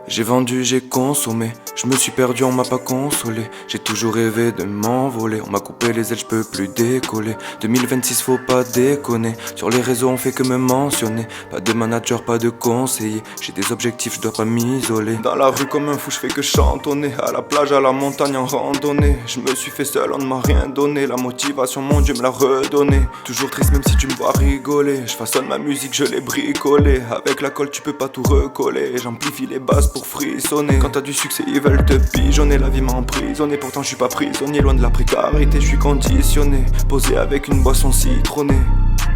J'ai vendu, j'ai consommé, je me suis perdu, on m'a pas consolé. J'ai toujours rêvé de m'envoler, on m'a coupé les ailes, je peux plus décoller. 2026 faut pas déconner, sur les réseaux on fait que me mentionner. Pas de manager, pas de conseiller, j'ai des objectifs, je dois pas m'isoler. Dans la rue comme un fou, je fais que chantonner, à la plage, à la montagne, en randonnée. Je me suis fait seul, on ne m'a rien donné, la motivation mon Dieu me l'a redonné. Toujours triste même si tu me vois rigoler, je façonne ma musique, je l'ai bricolée. Avec la colle tu peux pas tout recoller, j'amplifie les basses pour frissonner. Quand t'as du succès ils veulent te pigeonner, la vie m'a emprisonné. Pourtant je suis pas prisonnier, loin de la précarité, je suis conditionné. Posé avec une boisson citronnée.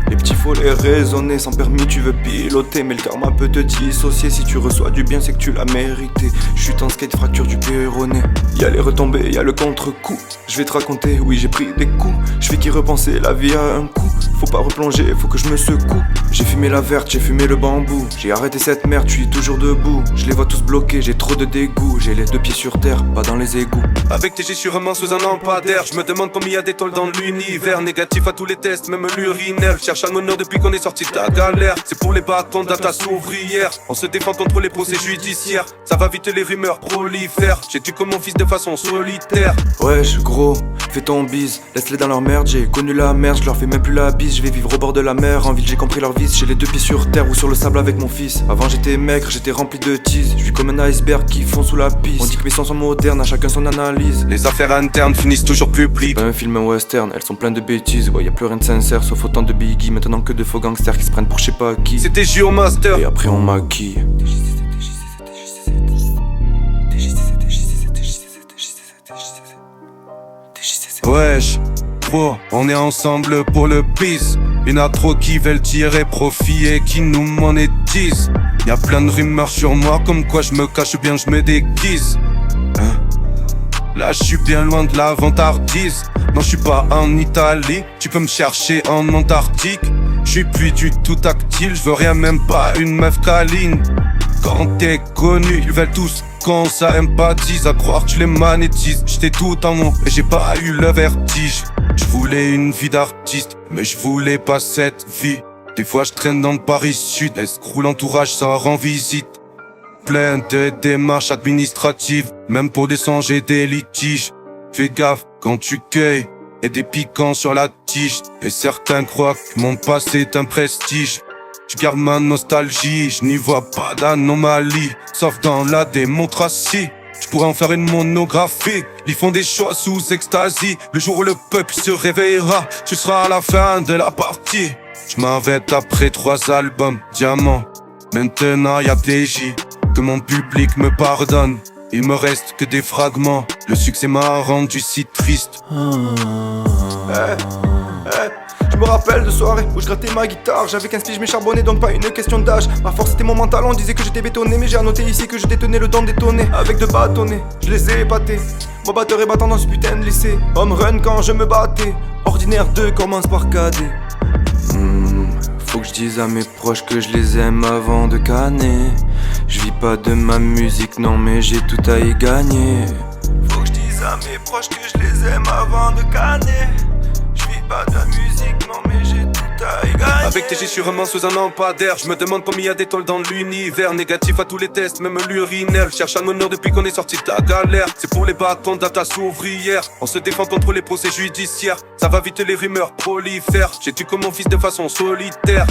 Les petits faut les raisonner, sans permis tu veux piloter. Mais le karma peut te dissocier, si tu reçois du bien c'est que tu l'as mérité. Chute en skate, fracture du péroné. Y'a les retombées, y'a le contre-coup. Je vais te raconter, oui j'ai pris des coups. Je fais qu'y repenser, la vie a un coup. Faut pas replonger, faut que je me secoue. J'ai fumé la verte, j'ai fumé le bambou. J'ai arrêté cette merde, je suis toujours debout. Je les vois tous bloqués, j'ai trop de dégoût. J'ai les deux pieds sur terre, pas dans les égouts. Avec TG sûrement sous un lampadaire. Je me demande combien y a d'étoiles dans l'univers. Négatif à tous les tests, même l'urinaire. Cherche un honneur depuis qu'on est sorti de la galère. C'est pour les bâtons de la classe ouvrière. On se défend contre les procès judiciaires. Ça va vite, les rumeurs prolifèrent. J'ai tué comme mon fils de façon solitaire. Wesh gros, fais ton bise, laisse-les dans leur merde. J'ai connu la merde, je leur fais même plus la bise. Je vais vivre au bord de la mer, en ville j'ai compris leur vice. J'ai les deux pieds sur terre ou sur le sable avec mon fils. Avant j'étais maigre, j'étais rempli de tease. Je suis comme un iceberg qui fond sous la piste. On dit que mes sons sont modernes, à chacun son analyse. Les affaires internes finissent toujours publiques. Pas un film western, elles sont pleines de bêtises. Ouais, y a plus rien de sincère, sauf autant de biggie. Maintenant que de faux gangsters qui se prennent pour je sais pas qui. C'était Gio Master. Et après on maquille. Wesh, bro, on est ensemble pour le bis. Y'en a trop qui veulent tirer profit et qui nous monétisent. Y'a plein de rumeurs sur moi, comme quoi je me cache bien, je me déguise. Hein? Là je suis bien loin de la vantardise. Non je suis pas en Italie, tu peux me chercher en Antarctique. Je suis plus du tout tactile, je veux rien, même pas une meuf câline. Quand t'es connu, ils veulent tous qu'on sympathise. À croire que tu les magnétises. J'étais tout en haut et j'ai pas eu le vertige. Je voulais une vie d'artiste, mais je voulais pas cette vie. Des fois je traîne dans le Paris Sud, escroc l'entourage sort en visite. Plein de démarches administratives, même pour des songes et des litiges. Fais gaffe quand tu cueilles, et des piquants sur la tige. Et certains croient que mon passé est un prestige. Je garde ma nostalgie, je n'y vois pas d'anomalie, sauf dans la démonstratie. Je pourrais en faire une monographie. Ils font des choix sous extasie. Le jour où le peuple se réveillera, tu seras à la fin de la partie. Je m'arrête après 3 albums, diamant. Maintenant y'a DJ, que mon public me pardonne. Il me reste que des fragments. Le succès m'a rendu si triste. Je me rappelle de soirées où je grattais ma guitare. J'avais 15 piges mais charbonné, donc pas une question d'âge. Ma force c'était mon mental, on disait que j'étais bétonné. Mais j'ai annoté ici que je détenais le temps d'étonner. Avec de bâtonnets, je les ai épatés. Mon batteur est battant dans ce putain de lycée. Home run quand je me battais. Ordinaire 2 commence par cadet. Faut que je dise à mes proches que je les aime avant de canner. Je vis pas de ma musique, non mais j'ai tout à y gagner. Faut que je dise à mes proches que je les aime avant de canner. Je vis pas de la musique, non mais j'ai tout à y gagner. Avec TG sûrement sous un lampadaire. Je me demande combien y a d'étoiles dans l'univers. Négatif à tous les tests, même l'urinaire. Je cherche un honneur depuis qu'on est sorti de la galère. C'est pour les bâtons de la classe ouvrière. On se défend contre les procès judiciaires. Ça va vite, les rumeurs prolifèrent. J'ai tué comme mon fils de façon solitaire.